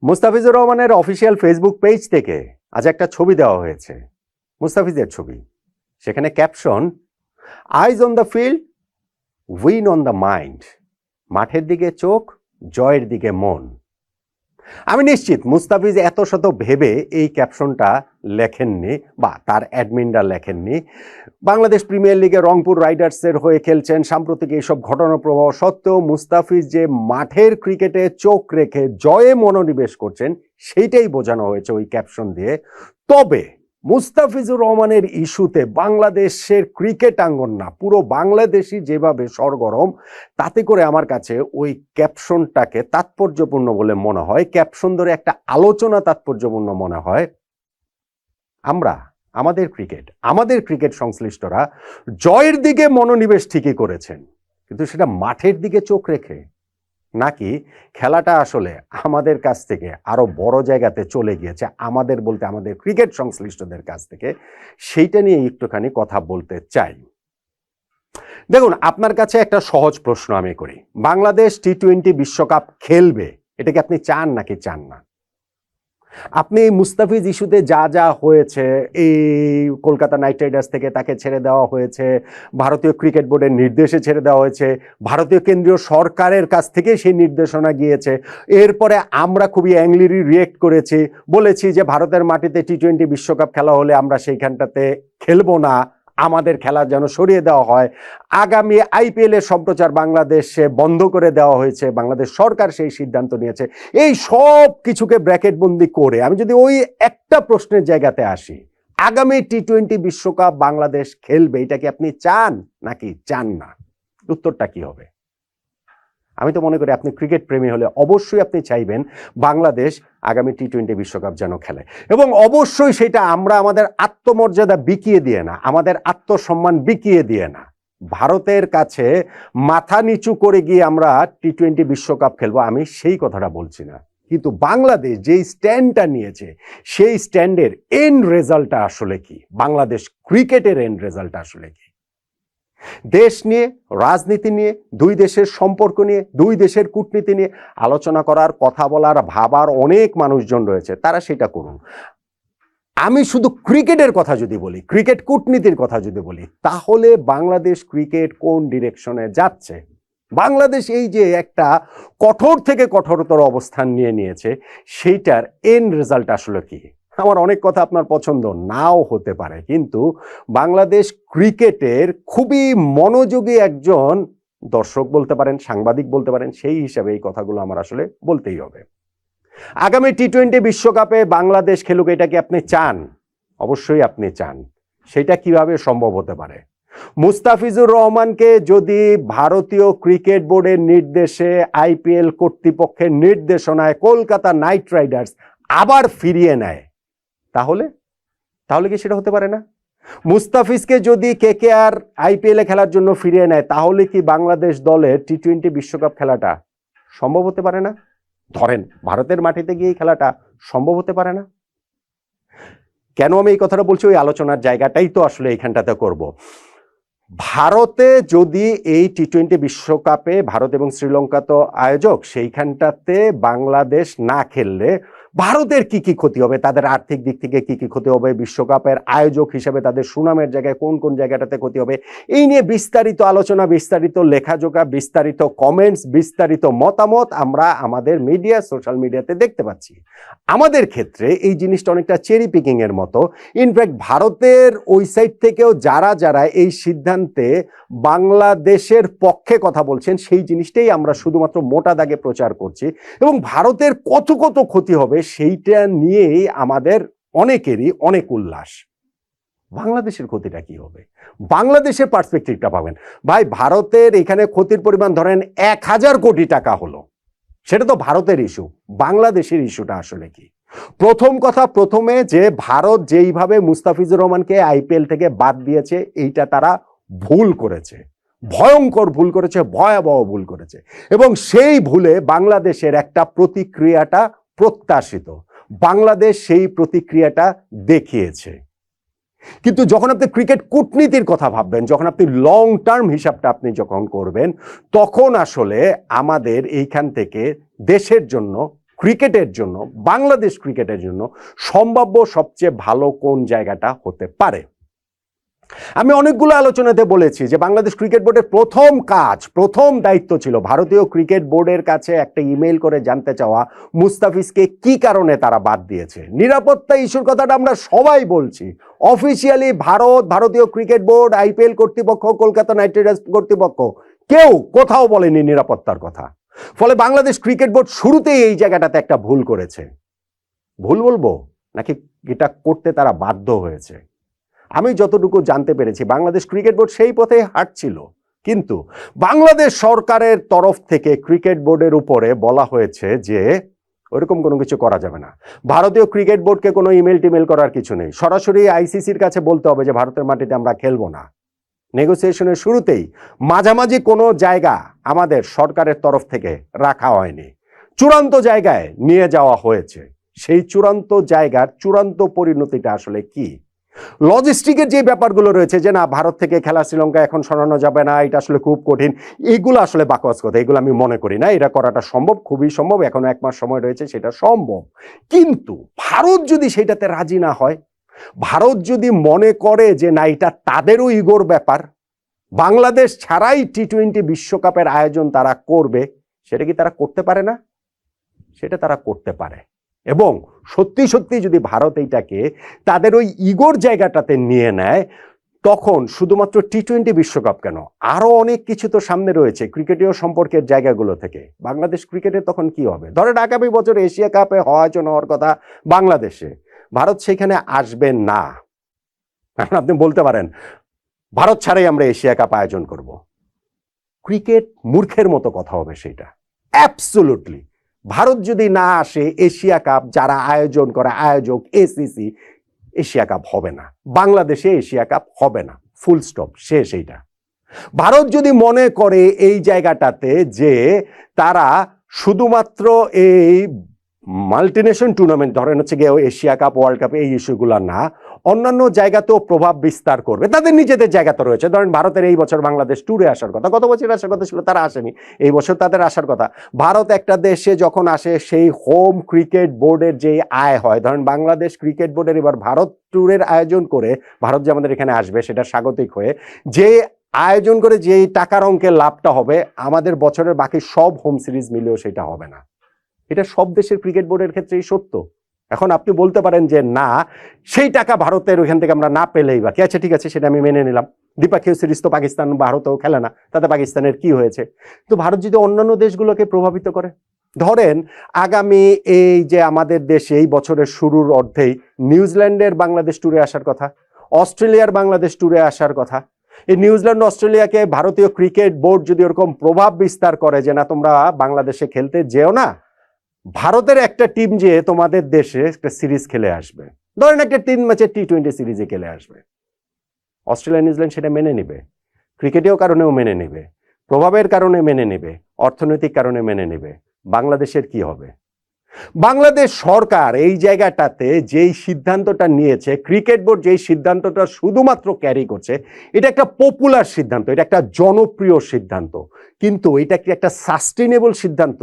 মুস্তাফিজুর রহমানের official Facebook page থেকে আজ একটা ছবি দেওয়া হয়েছে, মুস্তাফিজের ছবি। সেখানে caption, eyes on the field, win on the mind. মাঠের দিকে চোখ, জয়ের দিকে মন। আমি নিশ্চিত মুস্তাফিজ এত শত ভেবে এই ক্যাপশনটা লেখেননি, বা তার অ্যাডমিনরা লেখেননি। বাংলাদেশ প্রিমিয়ার লিগে রংপুর রাইডার্সের হয়ে খেলছেন, সাম্প্রতিক এইসব ঘটনা প্রবাহ সত্ত্বেও মুস্তাফিজ যে মাঠের ক্রিকেটে চোখ রেখে জয়ে মনোনিবেশ করছেন সেইটাই বোঝানো হয়েছে ওই ক্যাপশন দিয়ে। তবে মুস্তাফিজুর রহমানের ইস্যুতে বাংলাদেশের ক্রিকেট আঙ্গন না, পুরো বাংলাদেশই যেভাবে সরগরম, তাতে করে আমার কাছে ওই ক্যাপশনটাকে তাৎপর্যপূর্ণ বলে মনে হয়। ক্যাপশন ধরে একটা আলোচনা তাৎপর্যপূর্ণ মনে হয়। আমাদের ক্রিকেট সংশ্লিষ্টরা জয়ের দিকে মনোনিবেশ ঠিকই করেছেন, কিন্তু সেটা মাঠের দিকে চোখ রেখে, নাকি খেলাটা আসলে আমাদের কাছ থেকে আরো বড় জায়গাতে চলে গিয়েছে, আমাদের বলতে আমাদের ক্রিকেট সংশ্লিষ্টদের কাছ থেকে, সেইটা নিয়ে একটুখানি কথা বলতে চাই। দেখুন, আপনার কাছে একটা সহজ প্রশ্ন আমি করি। বাংলাদেশ টি-20 বিশ্বকাপ খেলবে, এটা কি আপনি চান নাকি চান না? আপনি মুস্তাফিজ ইস্যুতে যা যা হয়েছে, এই কলকাতা নাইট রাইডার্স থেকে তাকে ছেড়ে দেওয়া হয়েছে, ভারতীয় ক্রিকেট বোর্ডের নির্দেশে ছেড়ে দেওয়া হয়েছে, ভারতীয় কেন্দ্রীয় সরকারের কাছ থেকে সেই নির্দেশনা গিয়েছে, এরপরে আমরা খুবই অ্যাংলিলি রিয়েক্ট করেছি, বলেছি যে ভারতের মাটিতে টি-20 বিশ্বকাপ খেলা হলে আমরা সেইখানটাতে খেলবো না, আমাদের খেলা যেন সরিয়ে দেওয়া হয়। আগামী আইপিএল এর সম্প্রচার বাংলাদেশে বন্ধ করে দেওয়া হয়েছে, বাংলাদেশ সরকার সেই সিদ্ধান্ত নিয়েছে। এই সব কিছুকে ব্র্যাকেট বন্দি করে আমি যদি ওই একটা প্রশ্নের জায়গাতে আসি, আগামী টি-20 বিশ্বকাপ বাংলাদেশ খেলবে, এটা কি আপনি চান নাকি চান না? উত্তরটা কি হবে? আমি তো মনে করি আপনি ক্রিকেট প্রেমী হলে অবশ্যই আপনি চাইবেন বাংলাদেশ আগামী টি-20 বিশ্বকাপ যেন খেলে, এবং অবশ্যই সেটা আমরা আমাদের আত্মমর্যাদা বিকিয়ে দিয়ে না, আমাদের আত্মসম্মান বিকিয়ে দিয়ে না, ভারতের কাছে মাথা নিচু করে গিয়ে আমরা টি-20 বিশ্বকাপ খেলবো, আমি সেই কথাটা বলছি না। কিন্তু বাংলাদেশ যেই স্ট্যান্ডটা নিয়েছে, সেই স্ট্যান্ডের এন্ড রেজাল্টটা আসলে কি? বাংলাদেশ ক্রিকেটের এন্ড রেজাল্টটা আসলে কি? দেশ নিয়ে, রাজনীতি নিয়ে, দুই দেশের সম্পর্ক নিয়ে, দুই দেশের কূটনীতি নিয়ে আলোচনা করার, কথা বলার, ভাবার অনেক মানুষজন রয়েছে, তারা সেটা করুন। আমি শুধু ক্রিকেটের কথা যদি বলি, ক্রিকেট কূটনীতির কথা যদি বলি, তাহলে বাংলাদেশ ক্রিকেট কোন ডিরেকশনে যাচ্ছে? বাংলাদেশ এই যে একটা কঠোর থেকে কঠোরতর অবস্থান নিয়ে নিয়েছে, সেইটার এন্ড রেজাল্ট আসলে কি? আমার অনেক কথা আপনার পছন্দ নাও হতে পারে, কিন্তু বাংলাদেশ ক্রিকেটের খুবই মনোযোগী একজন দর্শক বলতে পারেন, সাংবাদিক বলতে পারেন, সেই হিসাবে এই কথাগুলো আমার আসলে বলতেই হবে। আগামী টি-20 বিশ্বকাপে বাংলাদেশ খেলুক, এটা কি আপনি চান? অবশ্যই আপনি চান। সেটা কিভাবে সম্ভব হতে পারে? মুস্তাফিজুর রহমানকে যদি ভারতীয় ক্রিকেট বোর্ডের নির্দেশে, আইপিএল কর্তৃপক্ষের নির্দেশনায় কলকাতা নাইট রাইডার্স আবার ফিরিয়ে নেয়, তাহলে কি সেটা হতে পারে না? মুস্তাফিজকে যদি কেকেআর আইপিএল এ খেলার জন্য ফিরিয়ে নেয়, তাহলে কি বাংলাদেশ দলের টি-20 বিশ্বকাপ খেলাটা সম্ভব হতে পারে না? ধরেন ভারতের মাটিতে গিয়ে খেলাটা সম্ভব হতে পারে না? কেন আমি এই কথাটা বলছি? ওই আলোচনার জায়গাটাই তো আসলে এইখানটাতে করব। ভারতে যদি এই টি-20 বিশ্বকাপে, ভারত এবং শ্রীলঙ্কা তো আয়োজক, সেইখানটাতে বাংলাদেশ না খেললে ভারতের কি কি ক্ষতি হবে, তাদের আর্থিক দিক থেকে কি কি ক্ষতি হবে, বিশ্বকাপের আয়োজক হিসেবে তাদের সুনামের জায়গায় কোন কোন জায়গাটাতে ক্ষতি হবে, এই নিয়ে বিস্তারিত আলোচনা, বিস্তারিত লেখাজোখা, বিস্তারিত কমেন্টস, বিস্তারিত মতামত আমরা আমাদের মিডিয়া, সোশ্যাল মিডিয়াতে দেখতে পাচ্ছি। আমাদের ক্ষেত্রে এই জিনিসটা অনেকটা চেরি পিকিং এর মতো। ইনফ্যাক্ট ভারতের ওই সাইড থেকেও যারা যারা এই সিদ্ধান্তে বাংলাদেশের পক্ষে কথা বলছেন, সেই জিনিসটাই আমরা শুধুমাত্র মোটা দাগে প্রচার করছি, এবং ভারতের কত কত ক্ষতি হবে সেইটা নিয়েই আমাদের অনেকেরই অনেক উল্লাস। বাংলাদেশের ক্ষতিটা কি হবে? বাংলাদেশের পার্সপেক্টিভটা পাবেন। ভাই, ভারতের এখানে ক্ষতির পরিমাণ ধরেন 1000 কোটি টাকা হলো, সেটা তো ভারতের ইস্যু। বাংলাদেশের ইস্যুটা আসলে কি? প্রথম কথা, প্রথমে যে ভারত যেইভাবে মুস্তাফিজুর রহমানকে আইপিএল থেকে বাদ দিয়েছে, এইটা তারা ভুল করেছে, ভয়ঙ্কর ভুল করেছে, ভয়াবহ ভুল করেছে, এবং সেই ভুলে বাংলাদেশের একটা প্রতিক্রিয়াটা প্রত্যাশিত। বাংলাদেশ সেই প্রতিক্রিয়াটা দেখিয়েছে। কিন্তু যখন আপনি ক্রিকেট কূটনীতির কথা ভাববেন, যখন আপনি লং টার্ম হিসাবটা আপনি যখন করবেন, তখন আসলে আমাদের এইখান থেকে দেশের জন্য ক্রিকেটের জন্য, বাংলাদেশ ক্রিকেটের জন্য সম্ভাব্য সবচেয়ে ভালো কোন জায়গাটা হতে পারে। আমি অনেকগুলো আলোচনাতে বলেছি যে বাংলাদেশ ক্রিকেট বোর্ডের প্রথম দায়িত্ব ছিল ভারতীয় ক্রিকেট বোর্ডের কাছে একটা ইমেল করে জানতে চাওয়া মুস্তাফিজকে কি কারণে তারা বাদ দিয়েছে। নিরাপত্তা ইস্যুর কথাটা আমরা সবাই বলছি, অফিসিয়ালি ভারতীয় ক্রিকেট বোর্ড, আইপিএল কর্তৃপক্ষ, কলকাতা নাইট রাইডার্স কর্তৃপক্ষ কেউ কোথাও বলেনি নিরাপত্তার কথা। ফলে বাংলাদেশ ক্রিকেট বোর্ড শুরুতেই এই জায়গাটাতে একটা ভুল করেছে। ভুল বলবো নাকি এটা করতে তারা বাধ্য হয়েছে? আমি যতটুকু জানতে পেরেছি বাংলাদেশ ক্রিকেট বোর্ড সেই পথে হাঁটছিল, কিন্তু বাংলাদেশ সরকারের তরফ থেকে ক্রিকেট বোর্ডের উপরে বলা হয়েছে যে ওইরকম কোনো কিছু করা যাবে না। ভারতীয় ক্রিকেট বোর্ডকে কোনো ইমেল টিমেল করার কিছু নেই, সরাসরি আইসিসির কাছে বলতে হবে যে ভারতের মাটিতে আমরা খেলবো না। নেগোসিয়েশনের শুরুতেই মাঝামাঝি কোনো জায়গা আমাদের সরকারের তরফ থেকে রাখা হয়নি, চূড়ান্ত জায়গায় নিয়ে যাওয়া হয়েছে। সেই চূড়ান্ত জায়গার চূড়ান্ত পরিণতিটা আসলে কি? লজিস্টিকের যে ব্যাপারগুলো রয়েছে যে না ভারত থেকে খেলা শ্রীলঙ্কা এখন সরানো যাবে না, এটা আসলে খুব কঠিন, এইগুলো আসলে বাকওয়াজ কথা, এগুলো আমি মনে করি না এটা করাটা সম্ভব, খুবই সম্ভব, এখনো 1 মাস সময় রয়েছে, সেটা সম্ভব। কিন্তু ভারত যদি সেটাতে রাজি না হয়, ভারত যদি মনে করে যে না এটা তাদেরও ইগোর ব্যাপার, বাংলাদেশ ছাড়াই টি-20 বিশ্বকাপের আয়োজন তারা করবে, সেটা কি তারা করতে পারে না? সেটা তারা করতে পারে। এবং সত্যি সত্যি যদি ভারত এইটাকে তাদের ওই ইগোর জায়গাটাতে নিয়ে নেয়, তখন শুধুমাত্র টি-20 বিশ্বকাপ কেন, আরো অনেক কিছু তো সামনে রয়েছে ক্রিকেটীয় সম্পর্কের জায়গাগুলো থেকে। বাংলাদেশ ক্রিকেটের তখন কি হবে? ধরেন আগামী বছর এশিয়া কাপে আয়োজন হওয়ার কথা বাংলাদেশে, ভারত সেখানে আসবে না। আপনি বলতে পারেন ভারত ছাড়াই আমরা এশিয়া কাপ আয়োজন করব, ক্রিকেট মূর্খের মতো কথা হবে সেটা। অ্যাবসলিউটলি ভারত যদি না আসে এশিয়া কাপ, যারা আয়োজন করে আয়োজক এসিসি, এশিয়া কাপ হবে না, বাংলাদেশে এশিয়া কাপ হবে না, ফুল স্টপ, শেষ। এইটা ভারত যদি মনে করে এই জায়গাটাতে যে তারা শুধুমাত্র এই মাল্টিনেশন টুর্নামেন্ট, ধরেন হচ্ছে গিয়ে এশিয়া কাপ, ওয়ার্ল্ড কাপ, এই ইস্যুগুলো না, অন্যান্য জায়গাতেও প্রভাব বিস্তার করবে, তাদের নিজেদের জায়গা তো রয়েছে। ধরেন ভারতের এই বছর বাংলাদেশ ট্যুরে আসার কথা, গত বছর আসার কথা ছিল, তারা আসেনি, এই বছর তাদের আসার কথা। ভারত একটা দেশে যখন আসে, সেই হোম ক্রিকেট বোর্ডের যে আয় হয়, ধরেন বাংলাদেশ ক্রিকেট বোর্ডের এবার ভারত ট্যুরের আয়োজন করে ভারত যে আমাদের এখানে আসবে, সেটা স্বাগতিক হয়ে যে আয়োজন করে যে টাকার অঙ্কের লাভটা হবে, আমাদের বছরের বাকি সব হোম সিরিজ মিলেও সেটা হবে না। এটা সব দেশের ক্রিকেট বোর্ডের ক্ষেত্রেই সত্য। এখন আপনি বলতে পারেন যে না, সেই টাকা ভারতের ওইখান থেকে আমরা না পেলেই বা কি, আচ্ছা ঠিক আছে, সেটা আমি মেনে নিলাম। দ্বিপাক্ষিক সিরিজ তো পাকিস্তান ভারতেও খেলে না, তাতে পাকিস্তানের কি হয়েছে? তো ভারত যদি অন্যান্য দেশগুলোকে প্রভাবিত করে, ধরেন আগামী এই যে আমাদের দেশে এই বছরের শুরুর অর্ধেই নিউজিল্যান্ডের বাংলাদেশ ট্যুরে আসার কথা, অস্ট্রেলিয়ার বাংলাদেশ ট্যুরে আসার কথা, এই নিউজিল্যান্ড অস্ট্রেলিয়াকে ভারতীয় ক্রিকেট বোর্ড যদি ওরকম প্রভাব বিস্তার করে যে না তোমরা বাংলাদেশে খেলতে যেও না, ভারতের একটা টিম যে তোমাদের দেশে একটা সিরিজ খেলে আসবে, ধরেন একটা 3 ম্যাচের টি-20 সিরিজে খেলে আসবে, অস্ট্রেলিয়া নিউজিল্যান্ড সেটা মেনে নিবে, ক্রিকেটীয় কারণেও মেনে নিবে, প্রভাবের কারণে মেনে নিবে, অর্থনৈতিক কারণে মেনে নিবে। বাংলাদেশের কি হবে? বাংলাদেশ সরকার এই জায়গাটাতে যেই সিদ্ধান্তটা নিয়েছে, ক্রিকেট বোর্ড যেই সিদ্ধান্তটা শুধুমাত্র ক্যারি করছে, এটা একটা পপুলার সিদ্ধান্ত, এটা একটা জনপ্রিয় সিদ্ধান্ত, কিন্তু এটা কি একটা সাস্টেনেবল সিদ্ধান্ত?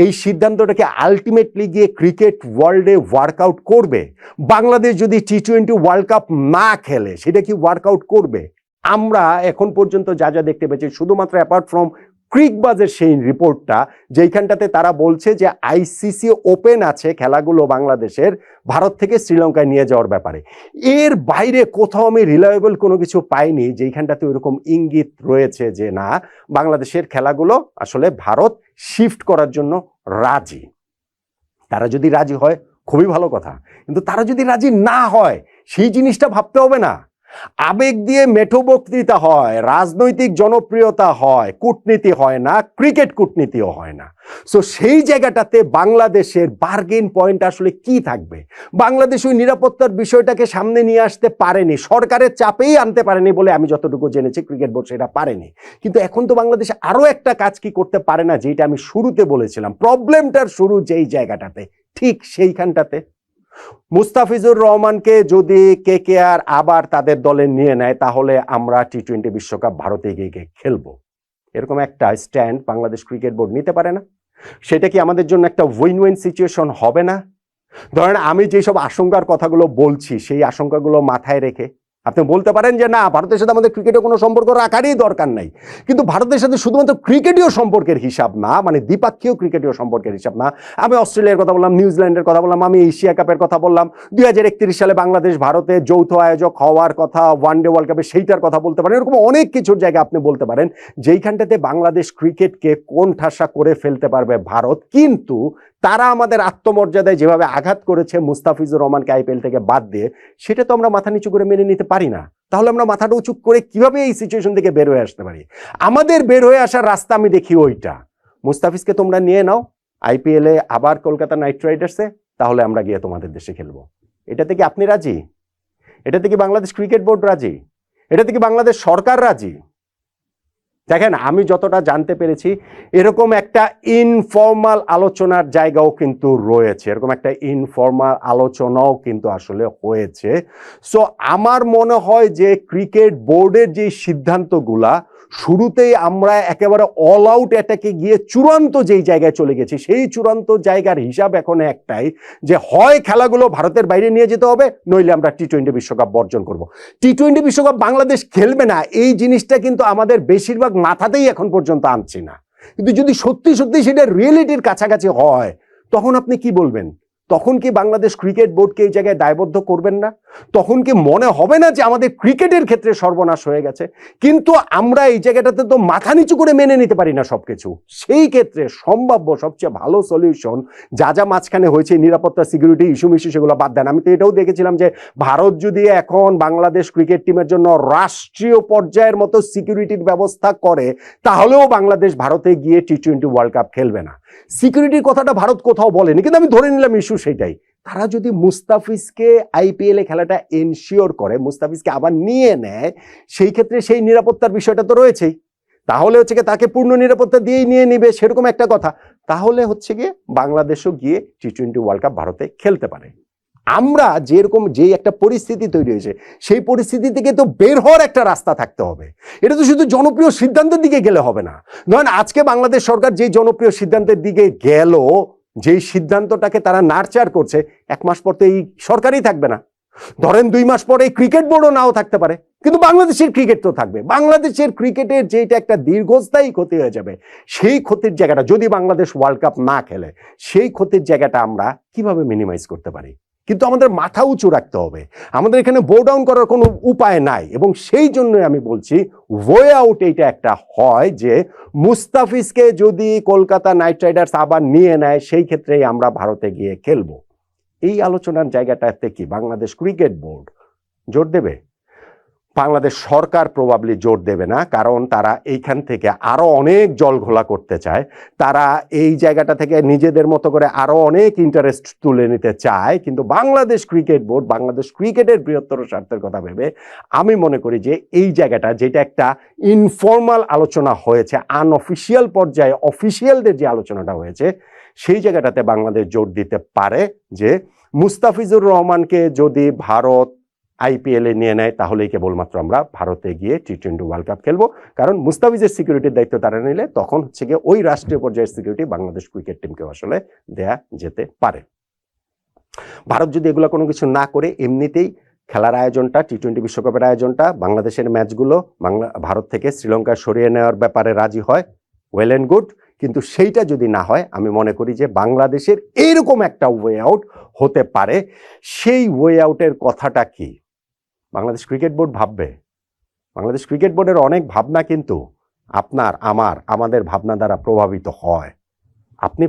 এই সিদ্ধান্তটাকে আলটিমেটলি গিয়ে ক্রিকেট ওয়ার্ল্ডে ওয়ার্কআউট করবে? বাংলাদেশ যদি টি-20 ওয়ার্ল্ড কাপ না খেলে, সেটা কি ওয়ার্কআউট করবে? আমরা এখন পর্যন্ত যা যা দেখতে পেয়েছি, শুধুমাত্র অ্যাপার্ট ফ্রম ক্রিকবাজের সেই রিপোর্টটা, যেইখানটাতে তারা বলছে যে আইসিসি ওপেন আছে খেলাগুলো বাংলাদেশের ভারত থেকে শ্রীলঙ্কায় নিয়ে যাওয়ার ব্যাপারে, এর বাইরে কোথাও আমি রিলায়েবল কোনো কিছু পাইনি যেইখানটাতে ওইরকম ইঙ্গিত রয়েছে যে না বাংলাদেশের খেলাগুলো আসলে ভারত শিফট করার জন্য রাজি। তারা যদি রাজি হয় খুবই ভালো কথা, কিন্তু তারা যদি রাজি না হয়, সেই জিনিসটা ভাবতে হবে না? আবেগ দিয়ে মেঠো বক্তৃতা হয়, রাজনৈতিক জনপ্রিয়তা হয়, কূটনীতি হয় না, ক্রিকেট কূটনীতিও হয় না। সো সেই জায়গাটাতে বাংলাদেশের বার্গেন পয়েন্ট আসলে কি থাকবে? বাংলাদেশ ওই নিরাপত্তার বিষয়টাকে সামনে নিয়ে আসতে পারেনি, সরকারের চাপেই আনতে পারেনি বলে আমি যতটুকু জেনেছি ক্রিকেট বোর্ড সেটা পারেনি। কিন্তু এখন তো বাংলাদেশ আরো একটা কাজ কি করতে পারে না, যেটা আমি শুরুতে বলেছিলাম, প্রবলেমটার শুরু যেই জায়গাটাতে, ঠিক সেইখানটাতে মুস্তাফিজুর রহমানকে যদি কেকেআর আবার তাদের দলে নিয়ে নেয়, তাহলে আমরা টি-20 বিশ্বকাপ ভারতে গিয়ে খেলবো, এরকম একটা স্ট্যান্ড বাংলাদেশ ক্রিকেট বোর্ড নিতে পারে না। সেটা কি আমাদের জন্য একটা উইন উইন সিচুয়েশন হবে না? ধরেন আমি যেসব আশঙ্কার কথাগুলো বলছি সেই আশঙ্কাগুলো মাথায় রেখে আপনি বলতে পারেন যে না, ভারতের সাথে আমাদের ক্রিকেটে কোনো সম্পর্ক রাখারই দরকার নাই, কিন্তু ভারতের সাথে শুধুমাত্র ক্রিকেটীয় সম্পর্কের হিসাব না, মানে দ্বিপাক্ষিক ক্রিকেটীয় সম্পর্কের হিসাব না, আমি অস্ট্রেলিয়ার কথা বললাম, নিউজিল্যান্ডের কথা বললাম, আমি এশিয়া কাপের কথা বললাম, 2031 সালে বাংলাদেশ ভারতের যৌথ আয়োজক হওয়ার কথা, ওয়ানডে ওয়ার্ল্ড কাপে সেইটার কথা বলতে পারেন, এরকম অনেক কিছুর জায়গা আপনি বলতে পারেন যেইখানটাতে বাংলাদেশ ক্রিকেটকে কোন ঠাসা করে ফেলতে পারবে ভারত। কিন্তু তারা আমাদের আত্মমর্যাদায় যেভাবে আঘাত করেছে মুস্তাফিজুর রহমানকে আইপিএল থেকে বাদ দিয়ে, সেটা তো আমরা মাথা নিচু করে মেনে নিতে পারি না। তাহলে আমরা মাথাটা উঁচু করে কিভাবে এই সিচুয়েশন থেকে বের হয়ে আসতে পারি? আমাদের বের হয়ে আসার রাস্তা আমি দেখি ওইটা, মুস্তাফিজকে তোমরা নিয়ে নাও আইপিএলে আবার কলকাতা নাইট রাইডার্সে, তাহলে আমরা গিয়ে তোমাদের দেশে খেলবো। এটা থেকে আপনি রাজি? এটা থেকে বাংলাদেশ ক্রিকেট বোর্ড রাজি? এটা থেকে বাংলাদেশ সরকার রাজি? দেখেন, আমি যতটা জানতে পেরেছি এরকম একটা ইনফর্মাল আলোচনার জায়গাও কিন্তু রয়েছে, এরকম একটা ইনফর্মাল আলোচনাও কিন্তু আসলে হয়েছে। সো আমার মনে হয় যে ক্রিকেট বোর্ডের যে সিদ্ধান্তগুলা, শুরুতেই আমরা একেবারে অল আউট অ্যাটাকে গিয়ে চূড়ান্ত যেই জায়গায় চলে গেছি, সেই চূড়ান্ত জায়গার হিসাব এখন একটাই, যে হয় খেলাগুলো ভারতের বাইরে নিয়ে যেতে হবে, নইলে আমরা টি-20 বিশ্বকাপ বর্জন করব। টি-20 বিশ্বকাপ বাংলাদেশ খেলবে না এই জিনিসটা কিন্তু আমাদের বেশিরভাগ মাথাতেই এখন পর্যন্ত আনছি না, কিন্তু যদি সত্যি সত্যি সেটা রিয়েলিটির কাছাকাছি হয়, তখন আপনি কি বলবেন? তখন কি বাংলাদেশ ক্রিকেট বোর্ডকে এই জায়গায় দায়বদ্ধ করবেন না? তখন কি মনে হবে না যে আমাদের ক্রিকেটের ক্ষেত্রে সর্বনাশ হয়ে গেছে? কিন্তু আমরা এই জায়গাটাতে তো মাথা নিচু করে মেনে নিতে পারি না সবকিছু। সেই ক্ষেত্রে সম্ভাব্য সবচেয়ে ভালো সলিউশন, যা যা মাঝখানে হয়েছে নিরাপত্তা, সিকিউরিটি ইস্যু মিস্যু, সেগুলো বাদ দেন। আমি তো এটাও দেখেছিলাম যে ভারত যদি এখন বাংলাদেশ ক্রিকেট টিমের জন্য রাষ্ট্রীয় পর্যায়ের মতো সিকিউরিটির ব্যবস্থা করে, তাহলেও বাংলাদেশ ভারতে গিয়ে টি-20 ওয়ার্ল্ড কাপ খেলবে না। সিকিউরিটির কথাটা ভারত কোথাও বলেনি, কিন্তু আমি ধরে নিলাম ইস্যু সেটাই। তারা যদি মুস্তাফিজকে আইপিএল এ খেলাটা এনশিওর করে, মুস্তাফিজকে আবার নিয়ে নেয়, সেই ক্ষেত্রে সেই নিরাপত্তার বিষয়টা তো রয়েছেই। তাহলে হচ্ছে গিয়ে তাকে পূর্ণ নিরাপত্তা দিয়েই নিয়ে নিবে, সেরকম একটা কথা। তাহলে হচ্ছে গিয়ে বাংলাদেশও গিয়ে টি-20 ওয়ার্ল্ড কাপ ভারতে খেলতে পারে। আমরা যেরকম যে একটা পরিস্থিতি তৈরি হয়েছে, সেই পরিস্থিতি থেকে তো বের হওয়ার একটা রাস্তা থাকতে হবে। এটা তো শুধু জনপ্রিয় সিদ্ধান্তের দিকে গেলে হবে না। ধরেন আজকে বাংলাদেশ সরকার যে জনপ্রিয় সিদ্ধান্তের দিকে গেল, যেই সিদ্ধান্তটাকে তারা নার্চার করছে, 1 মাস পর তো এই সরকারই থাকবে না। ধরেন 2 মাস পরে এই ক্রিকেট বোর্ডও নাও থাকতে পারে, কিন্তু বাংলাদেশের ক্রিকেট তো থাকবে। বাংলাদেশের ক্রিকেটের যেটা একটা দীর্ঘস্থায়ী ক্ষতি হয়ে যাবে, সেই ক্ষতির জায়গাটা, যদি বাংলাদেশ ওয়ার্ল্ড কাপ না খেলে, সেই ক্ষতির জায়গাটা আমরা কিভাবে মিনিমাইজ করতে পারি? কিন্তু আমাদের মাথা উঁচু রাখতে হবে, আমাদের এখানে বো ডাউন করার কোনো উপায় নাই। এবং সেই জন্যই আমি বলছি ওয়ে আউট এইটা একটা হয়, যে মুস্তাফিজকে যদি কলকাতা নাইট রাইডার্স আবার নিয়ে নেয়, সেই ক্ষেত্রেই আমরা ভারতে গিয়ে খেলবো। এই আলোচনার জায়গাটাতে কি বাংলাদেশ ক্রিকেট বোর্ড জোর দেবে? বাংলাদেশ সরকার প্রবাবলি জোর দেবে না, কারণ তারা এইখান থেকে আরো অনেক জল ঘোলা করতে চায়। তারা এই জায়গাটা থেকে নিজেদের মতো করে আরো অনেক ইন্টারেস্ট তুলে নিতে চায়। কিন্তু বাংলাদেশ ক্রিকেট বোর্ড বাংলাদেশ ক্রিকেটের বৃহত্তর স্বার্থের কথা ভেবে আমি মনে করি যে এই জায়গাটা, যেটা একটা ইনফর্মাল আলোচনা হয়েছে, আনঅফিসিয়াল পর্যায়ে অফিসিয়ালদের যে আলোচনাটা হয়েছে, সেই জায়গাটাতে বাংলাদেশ জোর দিতে পারে যে মুস্তাফিজুর রহমানকে যদি ভারত আইপিএল এ নিয়ে নেয়, তাহলেই কেবলমাত্র আমরা ভারতে গিয়ে টি-20 ওয়ার্ল্ড কাপ খেলবো। কারণ মুস্তাফিজের সিকিউরিটির দায়িত্ব তারা নিলে তখন হচ্ছে গিয়ে ওই রাষ্ট্রীয় পর্যায়ের সিকিউরিটি বাংলাদেশ ক্রিকেট টিমকে আসলে দেয়া যেতে পারে। ভারত যদি এগুলো কোনো কিছু না করে এমনিতেই খেলার আয়োজনটা, টি-20 বিশ্বকাপের আয়োজনটা, বাংলাদেশের ম্যাচগুলো ভারত থেকে শ্রীলঙ্কায় সরিয়ে নেওয়ার ব্যাপারে রাজি হয়, ওয়েল অ্যান্ড গুড। কিন্তু সেইটা যদি না হয়, আমি মনে করি যে বাংলাদেশের এইরকম একটা ওয়ে আউট হতে পারে। সেই ওয়ে আউটের কথাটা কি বাংলাদেশ ক্রিকেট বোর্ড ভাববে? বাংলাদেশ ক্রিকেট বোর্ডের অনেক ভাবনা কিন্তু আপনার, আমাদের ভাবনা দ্বারা প্রভাবিত হয়। আপনি